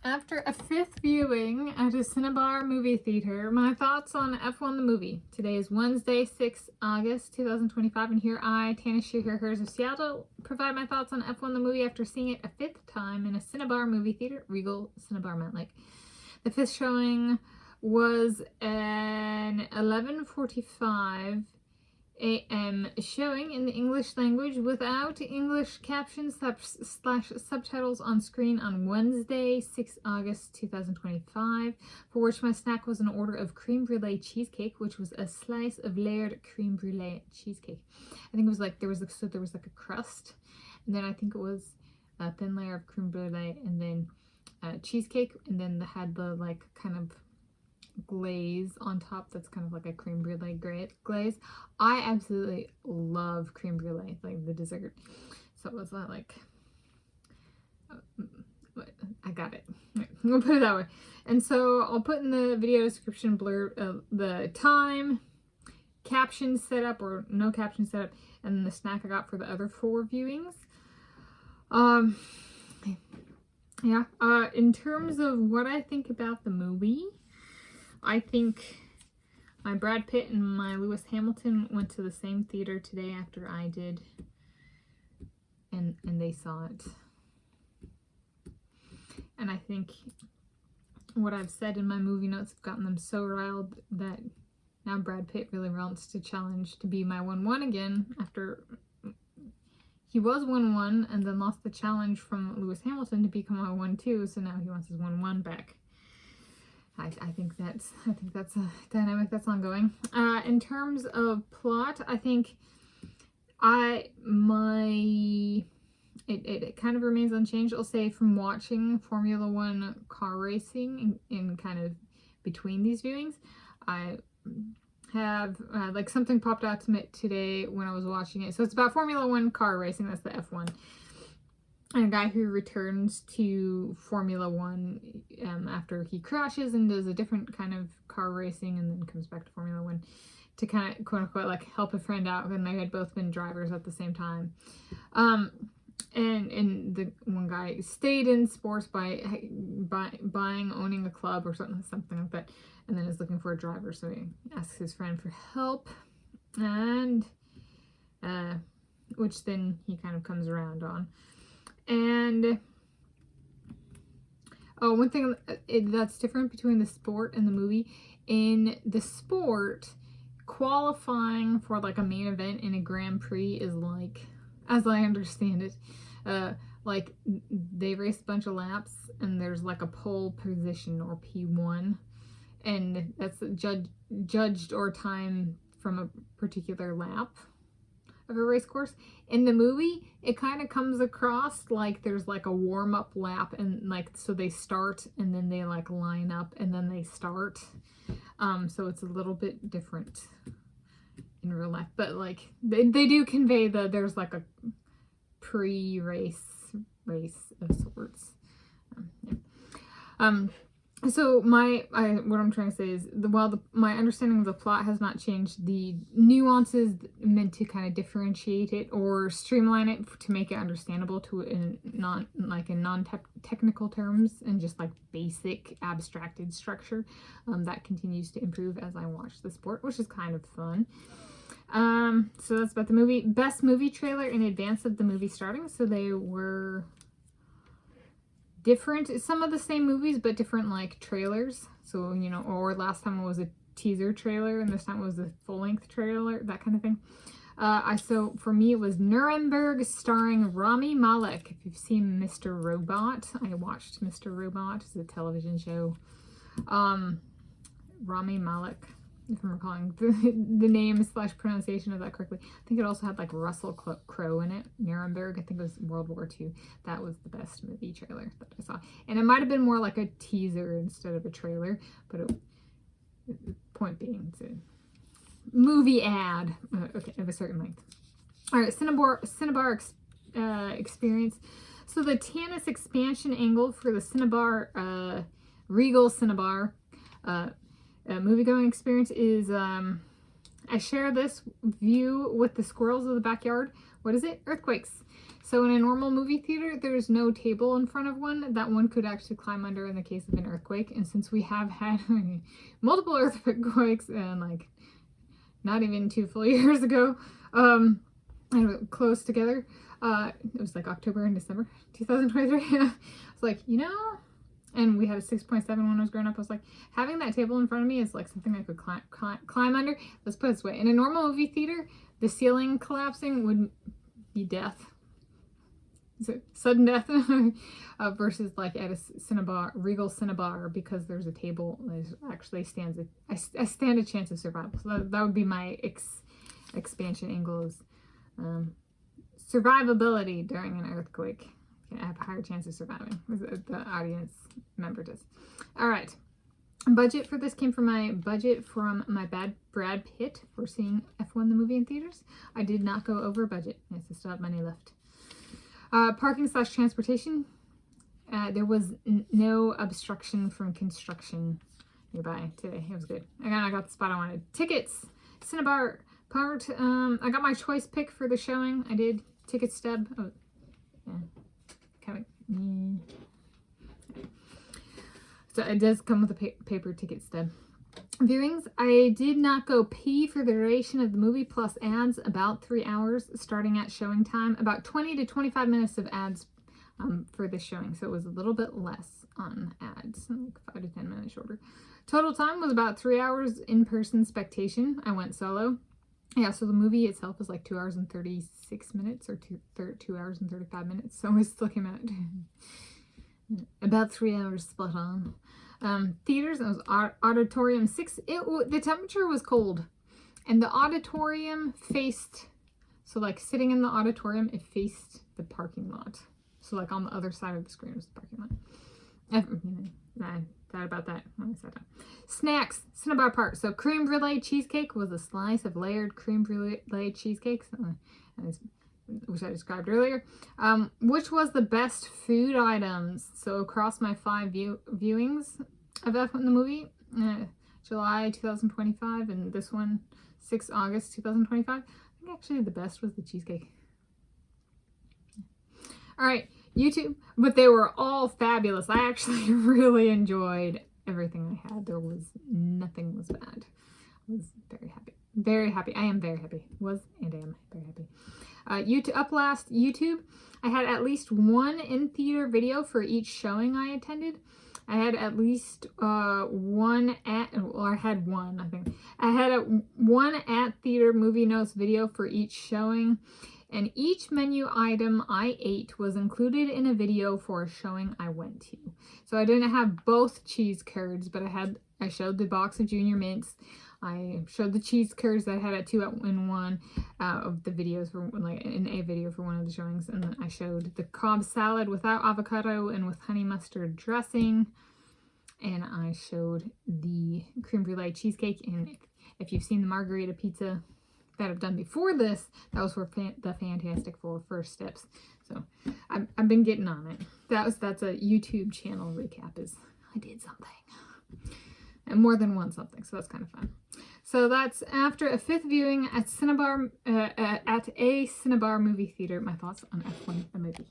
After a 5th viewing at a Cinebarre movie theater, my thoughts on F1 the movie. Today is Wednesday, 6 August 2025, and here I, Tanis Shearhers of Seattle, provide my thoughts on F1 the movie after seeing it a 5th time in a Cinebarre movie theater, Regal Cinebarre Mountlake. The 5th showing was an 11:45 a.m. showing in the English language without English captions / subtitles on screen on Wednesday, 6 August 2025, for which my snack was an order of crème brûlée cheesecake, which was a slice of layered crème brûlée cheesecake. I think it was like there was like a crust, and then I think it was a thin layer of crème brûlée, and then cheesecake, and then had the like kind of glaze on top that's kind of like a creme brulee glaze. I absolutely love creme brulee, like the dessert. So it was not like I got it. We'll put it that way. And so I'll put in the video description blurb the time, caption setup or no caption setup, and the snack I got for the other 4 viewings. In terms of what I think about the movie, I think my Brad Pitt and my Lewis Hamilton went to the same theater today after I did, and they saw it. And I think what I've said in my movie notes have gotten them so riled that now Brad Pitt really wants to challenge to be my 1-1 again, after he was 1-1 and then lost the challenge from Lewis Hamilton to become a 1-2, so now he wants his 1-1 back. I think that's a dynamic that's ongoing. In terms of plot, I think it kind of remains unchanged. I'll say from watching Formula One car racing in kind of between these viewings, I have like something popped out to me today when I was watching it. So it's about Formula One car racing. That's the F1. And a guy who returns to Formula One after he crashes and does a different kind of car racing, and then comes back to Formula One to kind of quote unquote like help a friend out, and they had both been drivers at the same time. And the one guy stayed in sports by owning a club or something like that, and then is looking for a driver, so he asks his friend for help, and which then he kind of comes around on. And one thing that's different between the sport and the movie: in the sport, qualifying for like a main event in a Grand Prix is like, as I understand it, like they race a bunch of laps and there's like a pole position or P1, and that's judged or timed from a particular lap of a race course. In the movie, it kind of comes across like there's like a warm-up lap, and like so they start and then they like line up and then they start. So it's a little bit different in real life, but like they do convey that there's like a pre-race race of sorts. So what I'm trying to say is, my understanding of the plot has not changed, the nuances meant to kind of differentiate it or streamline it to make it understandable to in non-technical terms and just like basic abstracted structure, that continues to improve as I watch the sport, which is kind of fun. So that's about the movie. Best movie trailer in advance of the movie starting. So they were different, some of the same movies, but different like trailers. So, you know, or last time it was a teaser trailer and this time it was a full-length trailer, that kind of thing. So for me it was Nuremberg starring Rami Malek. If you've seen Mr. Robot, I watched Mr. Robot. It's a television show. Rami Malek, if I'm recalling the name / pronunciation of that correctly. I think it also had like Russell Crowe in it. Nuremberg, I think it was World War II. That was the best movie trailer that I saw. And it might have been more like a teaser instead of a trailer, but point being, it's a movie ad, okay, of a certain length. All right, Cinebarre experience. So the Tanis expansion angle for the Cinebarre, Regal Cinebarre, movie-going experience is, I share this view with the squirrels of the backyard. What is it? Earthquakes. So in a normal movie theater, there's no table in front of one that one could actually climb under in the case of an earthquake. And since we have had multiple earthquakes and like not even 2 full years ago, close together, it was like October and December 2023. I was like, you know, and we had a 6.7 when I was growing up. I was like, having that table in front of me is like something I could climb under. Let's put it this way. In a normal movie theater, the ceiling collapsing would be death. Sudden death versus like at a Regal Cinebarre, because there's a table that actually I stand a chance of survival. So that would be my expansion angle is survivability during an earthquake. I have a higher chance of surviving. The audience member does. All right. Budget for this came from my budget from my Brad Pitt for seeing F1 the movie in theaters. I did not go over budget. Yes, I still have money left. Parking/transportation. There was no obstruction from construction nearby today. It was good. I got the spot I wanted. Tickets. Cinebarre part. I got my choice pick for the showing. I did. Ticket stub. Oh, yeah. Kind of. So it does come with a paper ticket stub. Viewings. I did not go pee for the duration of the movie, plus ads, about 3 hours starting at showing time. About 20 to 25 minutes of ads for this showing, so it was a little bit less on ads, like 5 to 10 minutes shorter. Total time was about 3 hours in-person spectation. I went solo. Yeah, so the movie itself is like 2 hours and 36 minutes or 2 hours and 35 minutes, so we still came out about 3 hours spot on. Theaters, it was auditorium 6. The temperature was cold, and the auditorium faced, so like sitting in the auditorium, it faced the parking lot. So like on the other side of the screen was the parking lot. I thought about that when I sat down. Snacks, Cinebarre part. So crème brûlée cheesecake was a slice of layered crème brûlée cheesecake, which I described earlier. Which was the best food items? So across my 5 viewings of F1 the movie, July 2025, and this one, 6 August 2025, I think actually the best was the cheesecake. All right, YouTube, but they were all fabulous. I actually really enjoyed everything I had. Nothing was bad. I was very happy. Very happy. I am very happy. Was and am very happy. YouTube, I had at least 1 in-theater video for each showing I attended. I had at least I had one, I think. I had one at-theater movie notes video for each showing, and each menu item I ate was included in a video for a showing I went to. So I didn't have both cheese curds, but I showed the box of Junior Mints. I showed the cheese curds that I had at 2 in 1 of the videos for like in a video for one of the showings, and then I showed the Cobb salad without avocado and with honey mustard dressing, and I showed the crème brûlée cheesecake. And if you've seen the margarita pizza that I've done before this, that was for the Fantastic Four First Steps. So I've been getting on it. That's a YouTube channel recap. Is I did something. And more than one something, so that's kind of fun. So that's after a 5th viewing at a Cinebarre movie theater. My thoughts on F1 the movie.